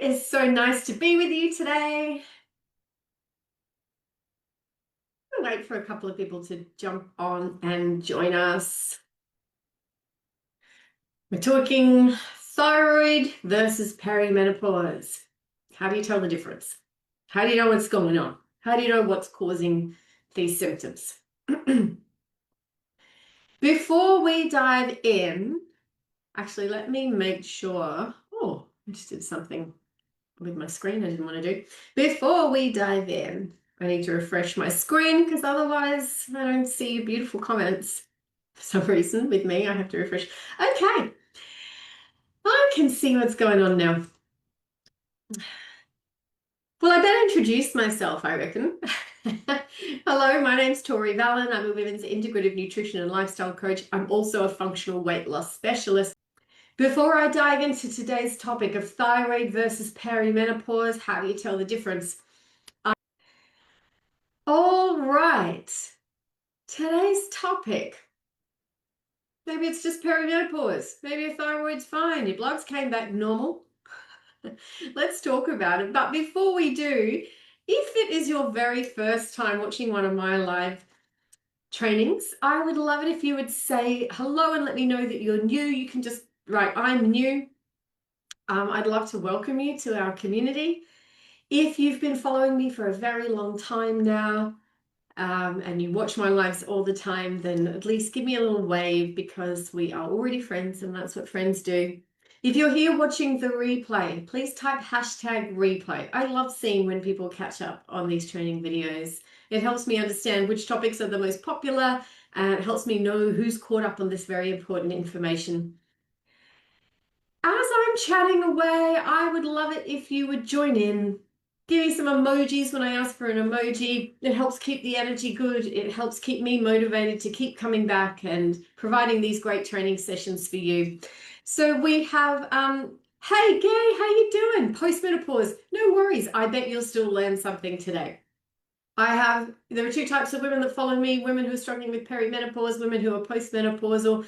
It is so nice to be with you today. I'll wait for a couple of people to jump on and join us. We're talking thyroid versus perimenopause. How do you tell the difference? How do you know what's going on? How do you know what's causing these symptoms? Before we dive in, actually, let me make sure. Oh, I just did something with my screen I didn't want to do. Before we dive in, I need to refresh my screen because otherwise I don't see your beautiful comments. For some reason, with me, I have to refresh. Okay, I can see what's going on now. Well, I better introduce myself, I reckon. Hello, my name's Tori Vallon. I'm a women's integrative nutrition and lifestyle coach. I'm also a functional weight loss specialist. Before I dive into today's topic of thyroid versus perimenopause, how do you tell the difference? All right, today's topic. Maybe it's just perimenopause. Maybe your thyroid's fine. Your bloods came back normal. Let's talk about it. But before we do, if it is your very first time watching one of my live trainings, I would love it if you would say hello and let me know that you're new. You can just write, I'm new. I'd love to welcome you to our community. If you've been following me for a very long time now, and you watch my lives all the time, then at least give me a little wave because we are already friends and that's what friends do. If you're here watching the replay, please type #replay. I love seeing when people catch up on these training videos. It helps me understand which topics are the most popular and it helps me know who's caught up on this very important information. As I'm chatting away, I would love it if you would join in. Give me some emojis when I ask for an emoji. It helps keep the energy good. It helps keep me motivated to keep coming back and providing these great training sessions for you. So we have, hey Gay, how you doing? Postmenopause. No worries. I bet you'll still learn something today. There are two types of women that follow me, women who are struggling with perimenopause, women who are postmenopausal.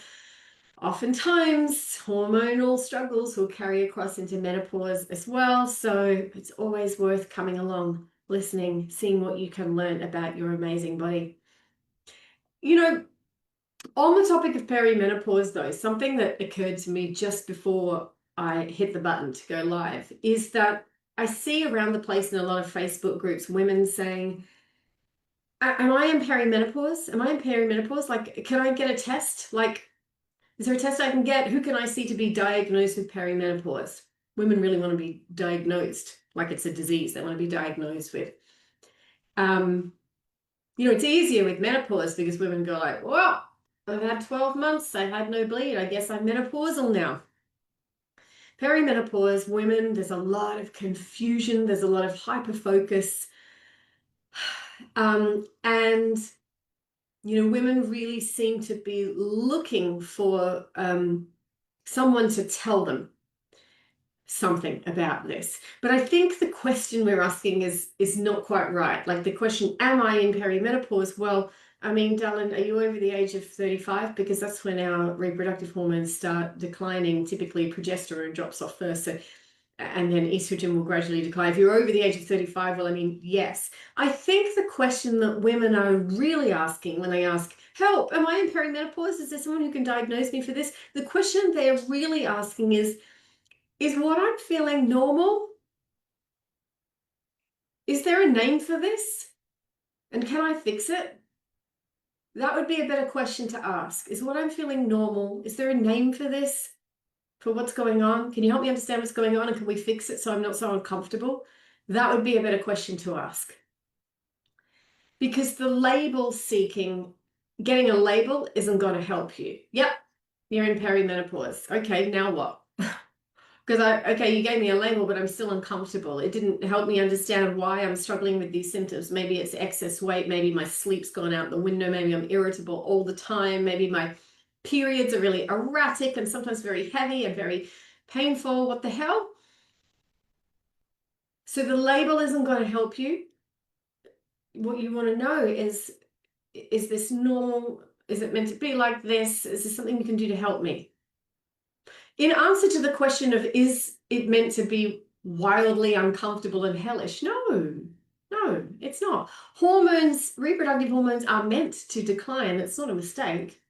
Oftentimes, hormonal struggles will carry across into menopause as well, so it's always worth coming along, listening, seeing what you can learn about your amazing body. You know, on the topic of perimenopause though, something that occurred to me just before I hit the button to go live is that I see around the place in a lot of Facebook groups, women saying, am I in perimenopause? Am I in perimenopause? Like, can I get a test? Like, is there a test I can get? Who can I see to be diagnosed with perimenopause? Women really want to be diagnosed like it's a disease they want to be diagnosed with. It's easier with menopause because women go like, well, I've had 12 months, I've had no bleed, I guess I'm menopausal now. Perimenopause, women, there's a lot of confusion, there's a lot of hyper-focus. And women really seem to be looking for someone to tell them something about this. But I think the question we're asking is not quite right. Like the question, am I in perimenopause? Well, I mean, darling, are you over the age of 35? Because that's when our reproductive hormones start declining. Typically, progesterone drops off first. And then estrogen will gradually decline. If you're over the age of 35, well, I mean, yes. I think the question that women are really asking when they ask, help, am I in perimenopause? Is there someone who can diagnose me for this? The question they're really asking is what I'm feeling normal? Is there a name for this? And can I fix it? That would be a better question to ask. Is what I'm feeling normal? Is there a name for this? For what's going on? Can you help me understand what's going on and can we fix it so I'm not so uncomfortable? That would be a better question to ask. Because the label seeking, getting a label isn't going to help you. Yep, you're in perimenopause. Okay, now what? Because you gave me a label, but I'm still uncomfortable. It didn't help me understand why I'm struggling with these symptoms. Maybe it's excess weight. Maybe my sleep's gone out the window. Maybe I'm irritable all the time. Maybe my periods are really erratic and sometimes very heavy and very painful. What the hell? So the label isn't going to help you. What you want to know is this normal? Is it meant to be like this? Is this something you can do to help me? In answer to the question of is it meant to be wildly uncomfortable and hellish. No, no, it's not. Hormones, reproductive hormones are meant to decline. It's not a mistake.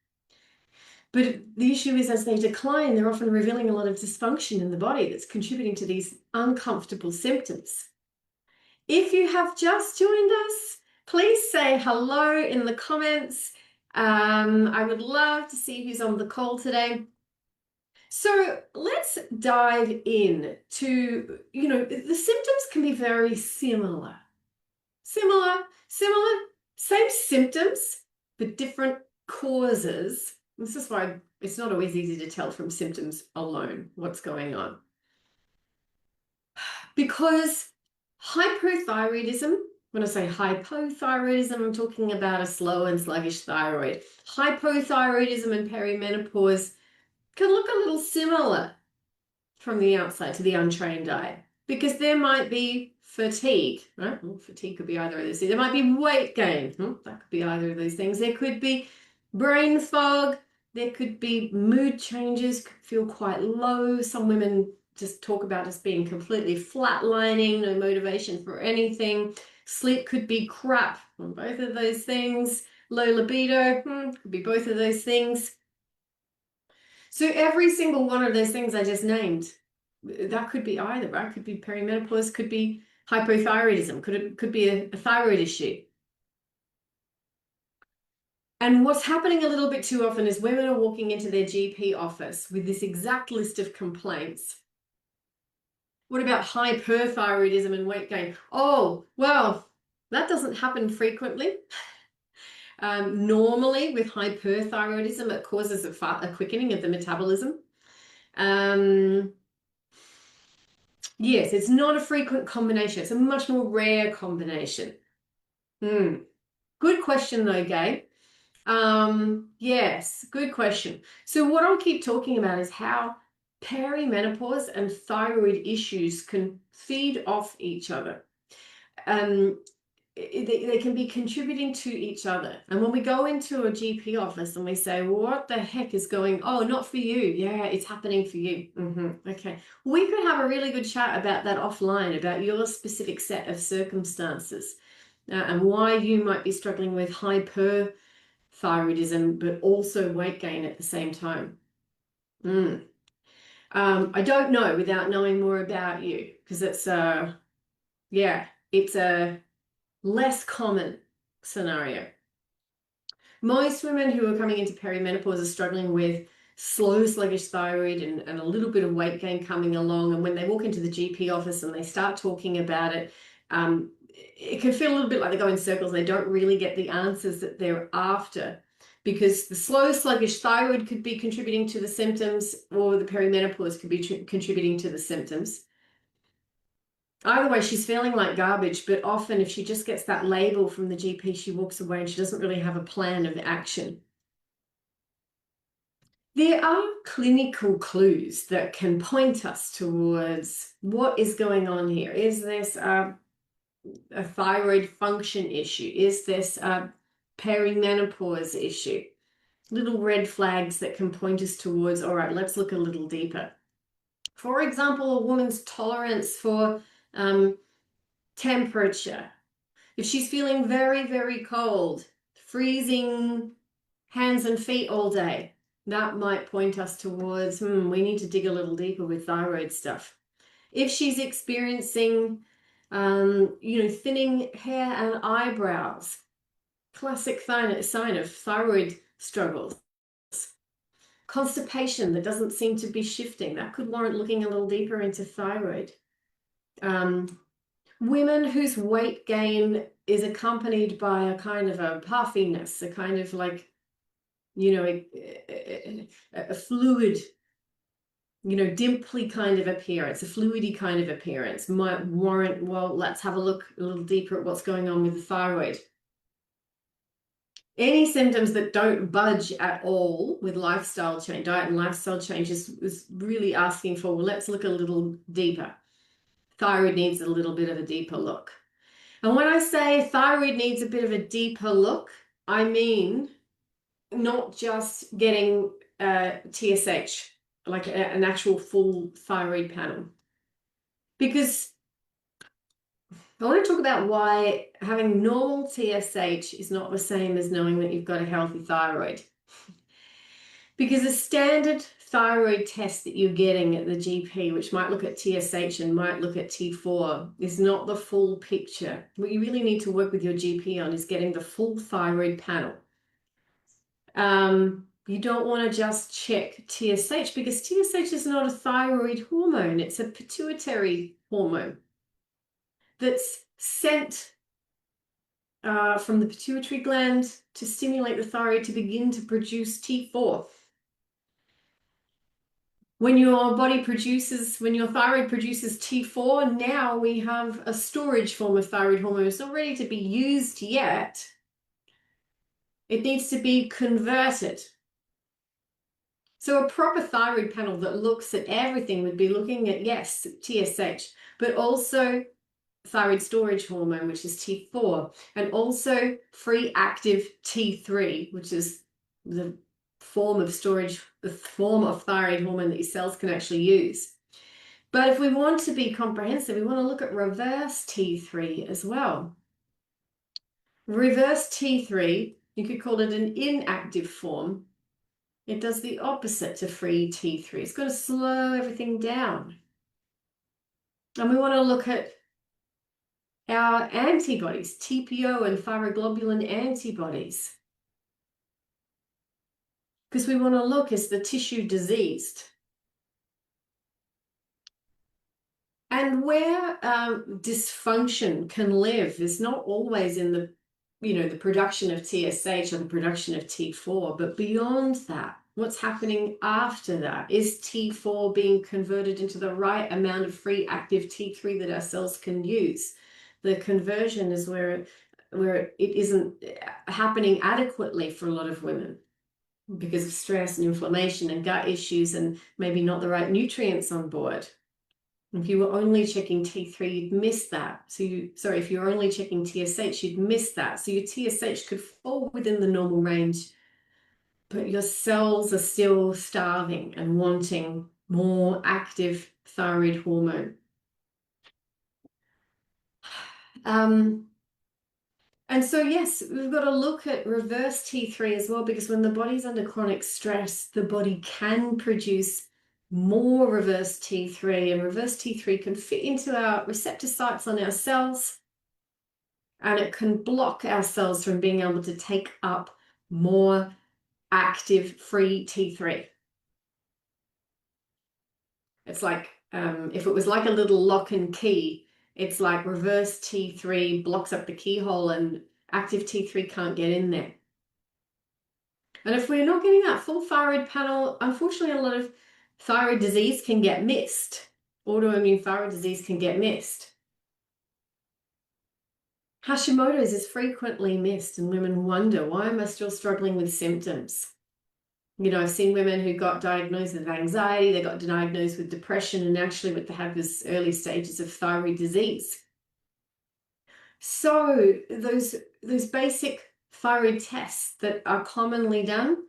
But the issue is, as they decline, they're often revealing a lot of dysfunction in the body that's contributing to these uncomfortable symptoms. If you have just joined us, please say hello in the comments. I would love to see who's on the call today. So let's dive in to, the symptoms can be very similar. Similar, same symptoms, but different causes. This is why it's not always easy to tell from symptoms alone what's going on. Because hypothyroidism, when I say hypothyroidism, I'm talking about a slow and sluggish thyroid. Hypothyroidism and perimenopause can look a little similar from the outside to the untrained eye, because there might be fatigue, right? Well, fatigue could be either of those things. There might be weight gain. That could be either of those things. There could be brain fog. There could be mood changes, could feel quite low. Some women just talk about us being completely flatlining, no motivation for anything. Sleep could be crap, both of those things. Low libido, could be both of those things. So every single one of those things I just named, that could be either, right? Could be perimenopause, could be hypothyroidism, could be a thyroid issue. And what's happening a little bit too often is women are walking into their GP office with this exact list of complaints. What about hyperthyroidism and weight gain? Oh, well, that doesn't happen frequently. Normally with hyperthyroidism, it causes a quickening of the metabolism. Yes, it's not a frequent combination. It's a much more rare combination. Good question though, Gay. Yes, good question. So what I'll keep talking about is how perimenopause and thyroid issues can feed off each other. They can be contributing to each other. And when we go into a GP office and we say, what the heck is going, oh, not for you. Yeah, it's happening for you. Okay. We could have a really good chat about that offline, about your specific set of circumstances and why you might be struggling with hyperthyroidism, but also weight gain at the same time. I don't know without knowing more about you, because it's a less common scenario. Most women who are coming into perimenopause are struggling with slow, sluggish thyroid and a little bit of weight gain coming along. And when they walk into the GP office and they start talking about it, it can feel a little bit like they go in circles. They don't really get the answers that they're after, because the slow, sluggish thyroid could be contributing to the symptoms, or the perimenopause could be contributing to the symptoms. Either way, she's feeling like garbage, but often if she just gets that label from the GP, she walks away and she doesn't really have a plan of action. There are clinical clues that can point us towards what is going on here. Is this a thyroid function issue? Is this a perimenopause issue? Little red flags that can point us towards, all right, let's look a little deeper. For example, a woman's tolerance for temperature. If she's feeling very, very cold, freezing hands and feet all day, that might point us towards, we need to dig a little deeper with thyroid stuff. If she's experiencing, thinning hair and eyebrows, classic sign of thyroid struggles. Constipation that doesn't seem to be shifting, that could warrant looking a little deeper into thyroid. Women whose weight gain is accompanied by a kind of a puffiness, a kind of like, a fluid, dimply kind of appearance, a fluidy kind of appearance might warrant, well, let's have a look a little deeper at what's going on with the thyroid. Any symptoms that don't budge at all with lifestyle change, diet and lifestyle change is really asking for, well, let's look a little deeper. Thyroid needs a little bit of a deeper look. And when I say thyroid needs a bit of a deeper look, I mean not just getting TSH, like an actual full thyroid panel. Because I want to talk about why having normal TSH is not the same as knowing that you've got a healthy thyroid. Because a standard thyroid test that you're getting at the GP, which might look at TSH and might look at T4, is not the full picture. What you really need to work with your GP on is getting the full thyroid panel. You don't want to just check TSH because TSH is not a thyroid hormone. It's a pituitary hormone that's sent from the pituitary gland to stimulate the thyroid to begin to produce T4. When your thyroid produces T4, now we have a storage form of thyroid hormone. It's not ready to be used yet. It needs to be converted. So a proper thyroid panel that looks at everything would be looking at, yes, TSH, but also thyroid storage hormone, which is T4, and also free active T3, which is the form of storage, the form of thyroid hormone that your cells can actually use. But if we want to be comprehensive, we want to look at reverse T3 as well. Reverse T3, you could call it an inactive form. It does the opposite to free T3. It's going to slow everything down. And we want to look at our antibodies, TPO and thyroglobulin antibodies. Because we want to look, is the tissue diseased? And where dysfunction can live is not always in the production of TSH or the production of T4, but beyond that, what's happening after that? Is T4 being converted into the right amount of free active T3 that our cells can use? The conversion is where it isn't happening adequately for a lot of women because of stress and inflammation and gut issues and maybe not the right nutrients on board. If you were only checking T3, you'd miss that. If you're only checking TSH, you'd miss that. So your TSH could fall within the normal range, but your cells are still starving and wanting more active thyroid hormone. And so, yes, we've got to look at reverse T3 as well, because when the body's under chronic stress, the body can produce more reverse T3, and reverse T3 can fit into our receptor sites on our cells, and it can block our cells from being able to take up more active free T3. It's like, if it was like a little lock and key, it's like reverse T3 blocks up the keyhole and active T3 can't get in there. And if we're not getting that full thyroid panel, unfortunately, a lot of thyroid disease can get missed. Autoimmune thyroid disease can get missed. Hashimoto's is frequently missed, and women wonder, why am I still struggling with symptoms? I've seen women who got diagnosed with anxiety, they got diagnosed with depression, and actually they have this early stages of thyroid disease. So those basic thyroid tests that are commonly done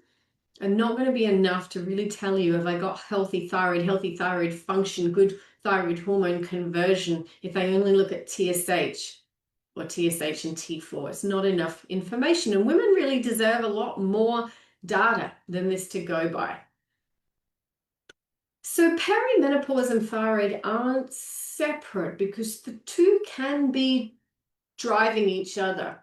are not going to be enough to really tell you if I got healthy thyroid function, good thyroid hormone conversion, if I only look at TSH or TSH and T4. It's not enough information, and women really deserve a lot more data than this to go by. So perimenopause and thyroid aren't separate because the two can be driving each other.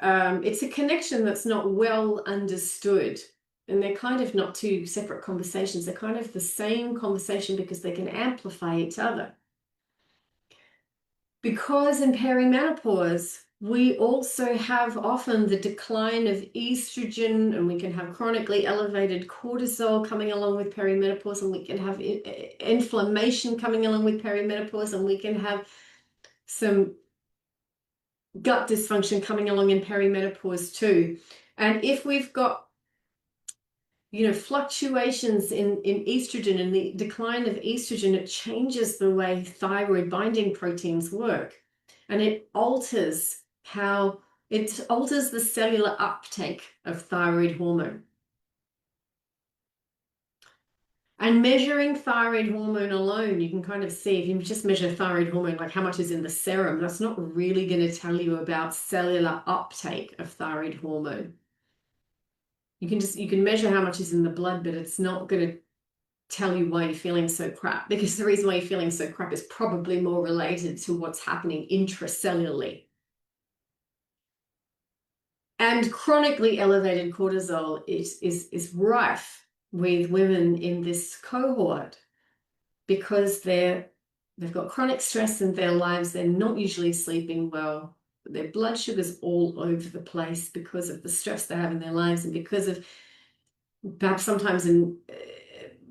It's a connection that's not well understood, and they're kind of not two separate conversations. They're kind of the same conversation because they can amplify each other. Because in perimenopause, we also have often the decline of estrogen, and we can have chronically elevated cortisol coming along with perimenopause, and we can have inflammation coming along with perimenopause, and we can have some gut dysfunction coming along in perimenopause too. And if we've got fluctuations in estrogen and the decline of estrogen, it changes the way thyroid binding proteins work, and it alters the cellular uptake of thyroid hormone. And measuring thyroid hormone alone, you can kind of see if you just measure thyroid hormone, like how much is in the serum, that's not really going to tell you about cellular uptake of thyroid hormone. You can measure how much is in the blood, but it's not going to tell you why you're feeling so crap, because the reason why you're feeling so crap is probably more related to what's happening intracellularly. And chronically elevated cortisol is rife with women in this cohort because they've got chronic stress in their lives. They're not usually sleeping well. Their blood sugar's all over the place because of the stress they have in their lives and because of perhaps sometimes in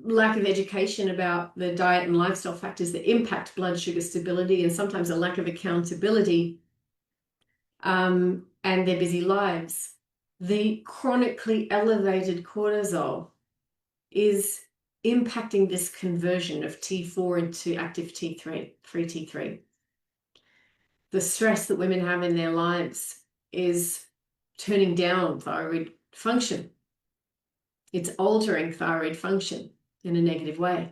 lack of education about the diet and lifestyle factors that impact blood sugar stability, and sometimes a lack of accountability and their busy lives. The chronically elevated cortisol is impacting this conversion of T4 into active T3, free T3. The stress that women have in their lives is turning down thyroid function. It's altering thyroid function in a negative way.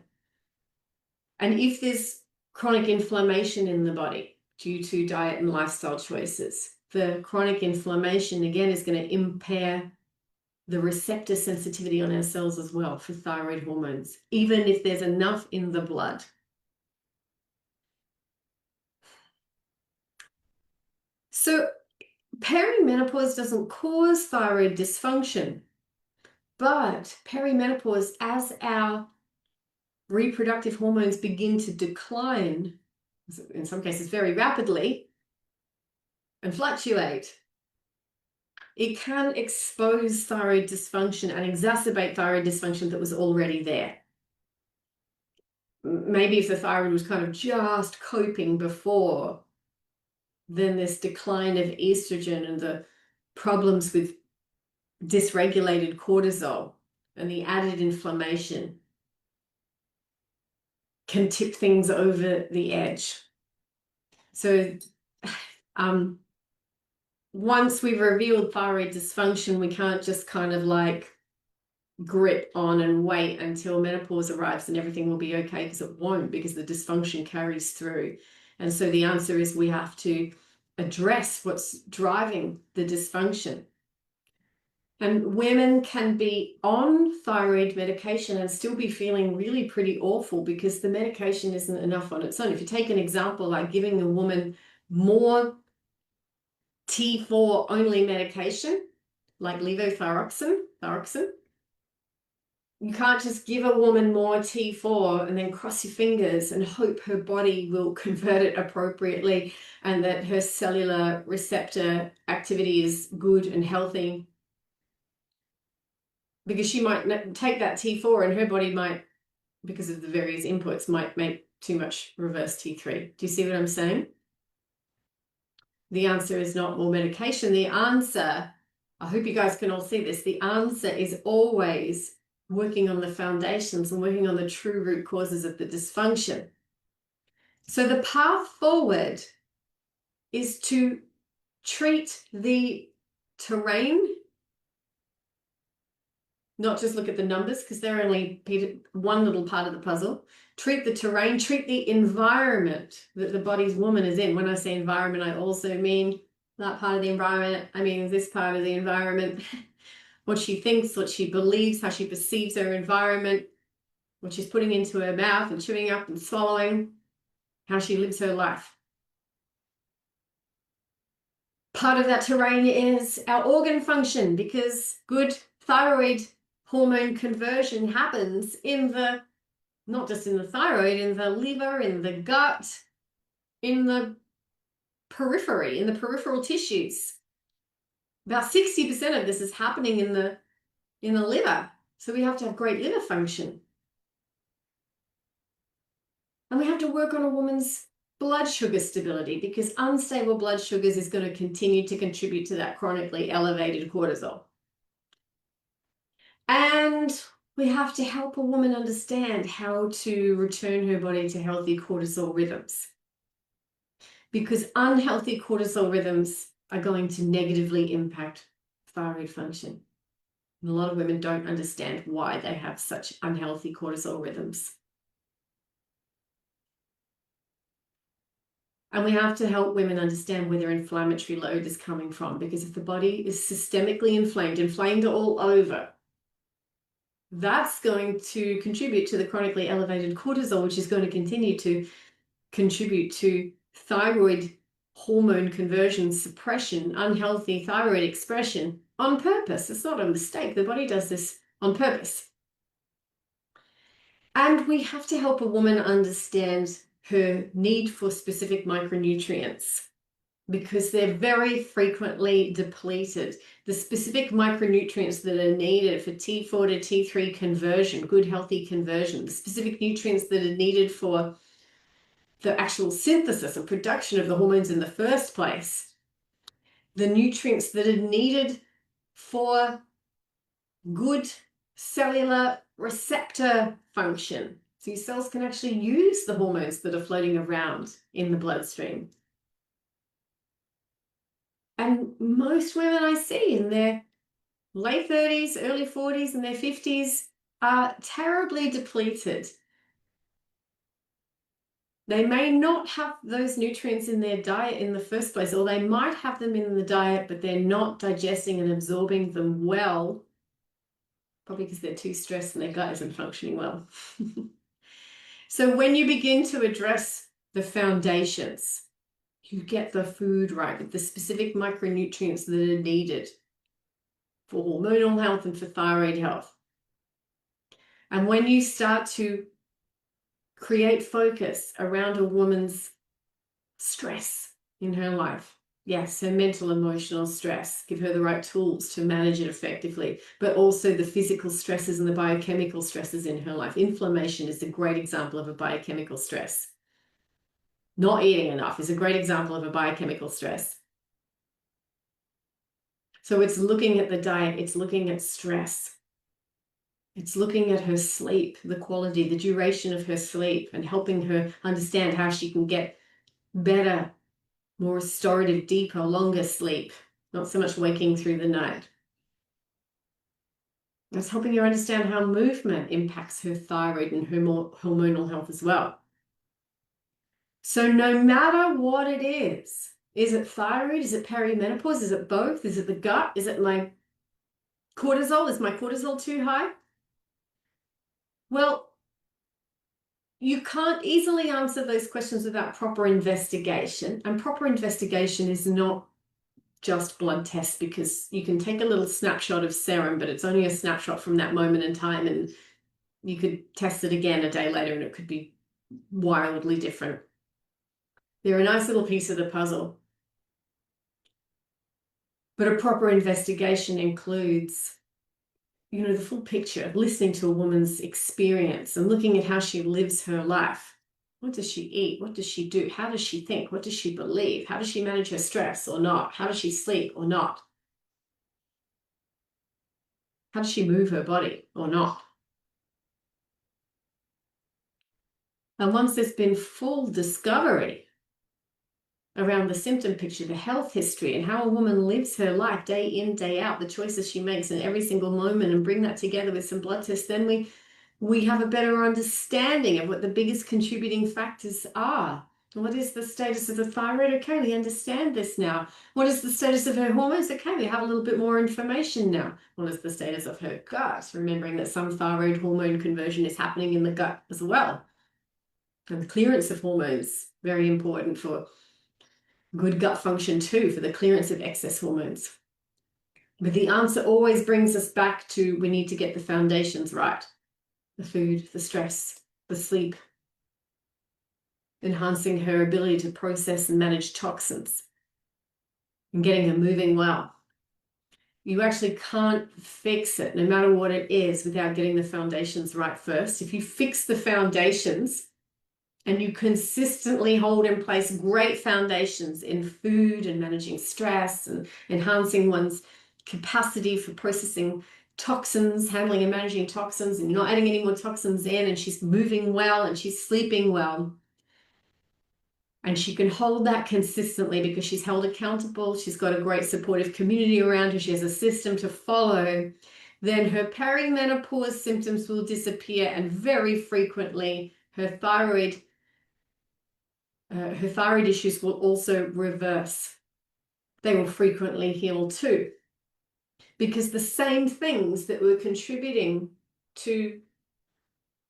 And if there's chronic inflammation in the body due to diet and lifestyle choices, the chronic inflammation again is going to impair the receptor sensitivity on our cells as well for thyroid hormones, even if there's enough in the blood. So perimenopause doesn't cause thyroid dysfunction, but perimenopause, as our reproductive hormones begin to decline, in some cases very rapidly, and fluctuate, it can expose thyroid dysfunction and exacerbate thyroid dysfunction that was already there. Maybe if the thyroid was kind of just coping before, then this decline of estrogen and the problems with dysregulated cortisol and the added inflammation can tip things over the edge. So once we've revealed thyroid dysfunction, we can't just kind of like grip on and wait until menopause arrives and everything will be okay, because it won't, because the dysfunction carries through. And so the answer is we have to address what's driving the dysfunction. And women can be on thyroid medication and still be feeling really pretty awful because the medication isn't enough on its own. If you take an example like giving a woman more T4 only medication, like levothyroxine, you can't just give a woman more T4 and then cross your fingers and hope her body will convert it appropriately and that her cellular receptor activity is good and healthy. Because she might take that T4 and her body might, because of the various inputs, might make too much reverse T3. Do you see what I'm saying? The answer is not more medication. The answer, I hope you guys can all see this, the answer is always working on the foundations and working on the true root causes of the dysfunction. So the path forward is to treat the terrain, not just look at the numbers because they're only one little part of the puzzle. Treat the terrain, treat the environment that the body's woman is in. When I say environment, I also mean that part of the environment. I mean this part of the environment. What she thinks, what she believes, how she perceives her environment, what she's putting into her mouth and chewing up and swallowing, how she lives her life. Part of that terrain is our organ function, because good thyroid hormone conversion happens in the, not just in the thyroid, in the liver, in the gut, in the periphery, in the peripheral tissues. About 60% of this is happening in the liver. So we have to have great liver function. And we have to work on a woman's blood sugar stability, because unstable blood sugars is going to continue to contribute to that chronically elevated cortisol. And we have to help a woman understand how to return her body to healthy cortisol rhythms, because unhealthy cortisol rhythms are going to negatively impact thyroid function. And a lot of women don't understand why they have such unhealthy cortisol rhythms. And we have to help women understand where their inflammatory load is coming from, because if the body is systemically inflamed all over, that's going to contribute to the chronically elevated cortisol, which is going to continue to contribute to thyroid hormone conversion suppression, unhealthy thyroid expression on purpose. It's not a mistake. The body does this on purpose. And we have to help a woman understand her need for specific micronutrients, because they're very frequently depleted. The specific micronutrients that are needed for T4 to T3 conversion, good healthy conversion, the specific nutrients that are needed for the actual synthesis and production of the hormones in the first place, the nutrients that are needed for good cellular receptor function. So your cells can actually use the hormones that are floating around in the bloodstream. And most women I see in their late 30s, early 40s, and their 50s are terribly depleted. They may not have those nutrients in their diet in the first place, or they might have them in the diet, but they're not digesting and absorbing them well, probably because they're too stressed and their gut isn't functioning well. So when you begin to address the foundations, you get the food right with the specific micronutrients that are needed for hormonal health and for thyroid health. And when you start to create focus around a woman's stress in her life, yes, her mental, emotional stress, give her the right tools to manage it effectively, but also the physical stresses and the biochemical stresses in her life. Inflammation is a great example of a biochemical stress. Not eating enough is a great example of a biochemical stress. So it's looking at the diet, it's looking at stress. It's looking at her sleep, the quality, the duration of her sleep, and helping her understand how she can get better, more restorative, deeper, longer sleep, not so much waking through the night. It's helping her understand how movement impacts her thyroid and her hormonal health as well. So no matter what it is it thyroid? Is it perimenopause? Is it both? Is it the gut? Is it my cortisol? Is my cortisol too high? Well, you can't easily answer those questions without proper investigation. And proper investigation is not just blood tests, because you can take a little snapshot of serum, but it's only a snapshot from that moment in time, and you could test it again a day later and it could be wildly different. They're a nice little piece of the puzzle. But a proper investigation includes, the full picture, listening to a woman's experience and looking at how she lives her life. What does she eat? What does she do? How does she think? What does she believe? How does she manage her stress or not? How does she sleep or not? How does she move her body or not? And once there's been full discovery around the symptom picture, the health history, and how a woman lives her life day in, day out, the choices she makes in every single moment, and bring that together with some blood tests, then we have a better understanding of what the biggest contributing factors are. What is the status of the thyroid? Okay, we understand this now. What is the status of her hormones? Okay, we have a little bit more information now. What is the status of her gut? Remembering that some thyroid hormone conversion is happening in the gut as well. And the clearance of hormones, very important for good gut function too, for the clearance of excess hormones. But the answer always brings us back to, we need to get the foundations right. The food, the stress, the sleep, enhancing her ability to process and manage toxins, and getting her moving well. You actually can't fix it, no matter what it is, without getting the foundations right first. If you fix the foundations, and you consistently hold in place great foundations in food and managing stress and enhancing one's capacity for processing toxins, handling and managing toxins, and you're not adding any more toxins in, and she's moving well and she's sleeping well. And she can hold that consistently because she's held accountable. She's got a great supportive community around her. She has a system to follow. then her perimenopause symptoms will disappear, and very frequently her thyroid issues will also reverse. They will frequently heal too, because the same things that were contributing to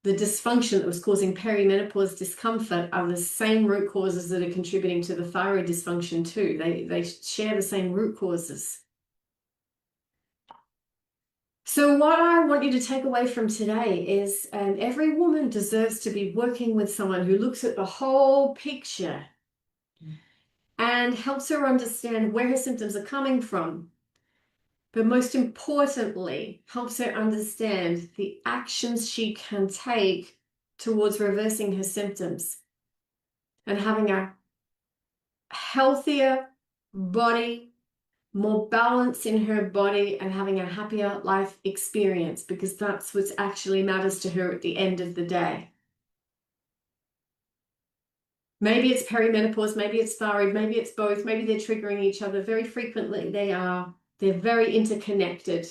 the dysfunction that was causing perimenopause discomfort are the same root causes that are contributing to the thyroid dysfunction too. They share the same root causes. So what I want you to take away from today is every woman deserves to be working with someone who looks at the whole picture and helps her understand where her symptoms are coming from. But most importantly, helps her understand the actions she can take towards reversing her symptoms and having a healthier body, more balance in her body, and having a happier life experience, because that's what actually matters to her at the end of the day. Maybe it's perimenopause, maybe it's thyroid, maybe it's both, maybe they're triggering each other. Very frequently they're very interconnected.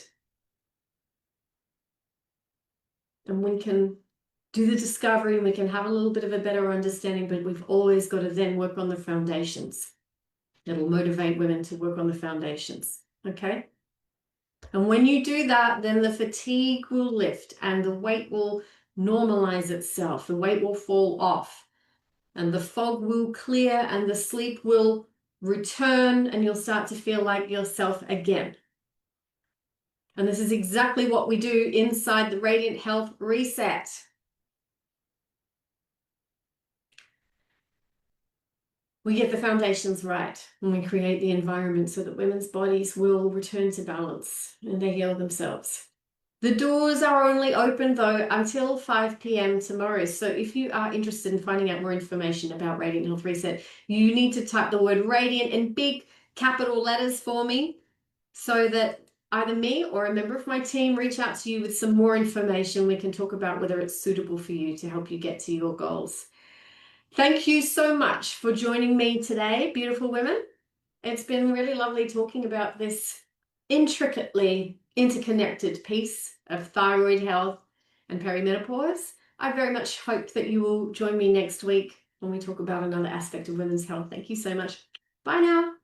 And we can do the discovery and we can have a little bit of a better understanding, but we've always got to then work on the foundations. It'll motivate women to work on the foundations, okay? And when you do that, then the fatigue will lift and the weight will normalize itself. The weight will fall off and the fog will clear and the sleep will return and you'll start to feel like yourself again. And this is exactly what we do inside the Radiant Health Reset. We get the foundations right when we create the environment so that women's bodies will return to balance and they heal themselves. The doors are only open though until 5 p.m. tomorrow. So if you are interested in finding out more information about Radiant Health Reset, you need to type the word Radiant in big capital letters for me so that either me or a member of my team reach out to you with some more information. We can talk about whether it's suitable for you to help you get to your goals. Thank you so much for joining me today, beautiful women. It's been really lovely talking about this intricately interconnected piece of thyroid health and perimenopause. I very much hope that you will join me next week when we talk about another aspect of women's health. Thank you so much. Bye now.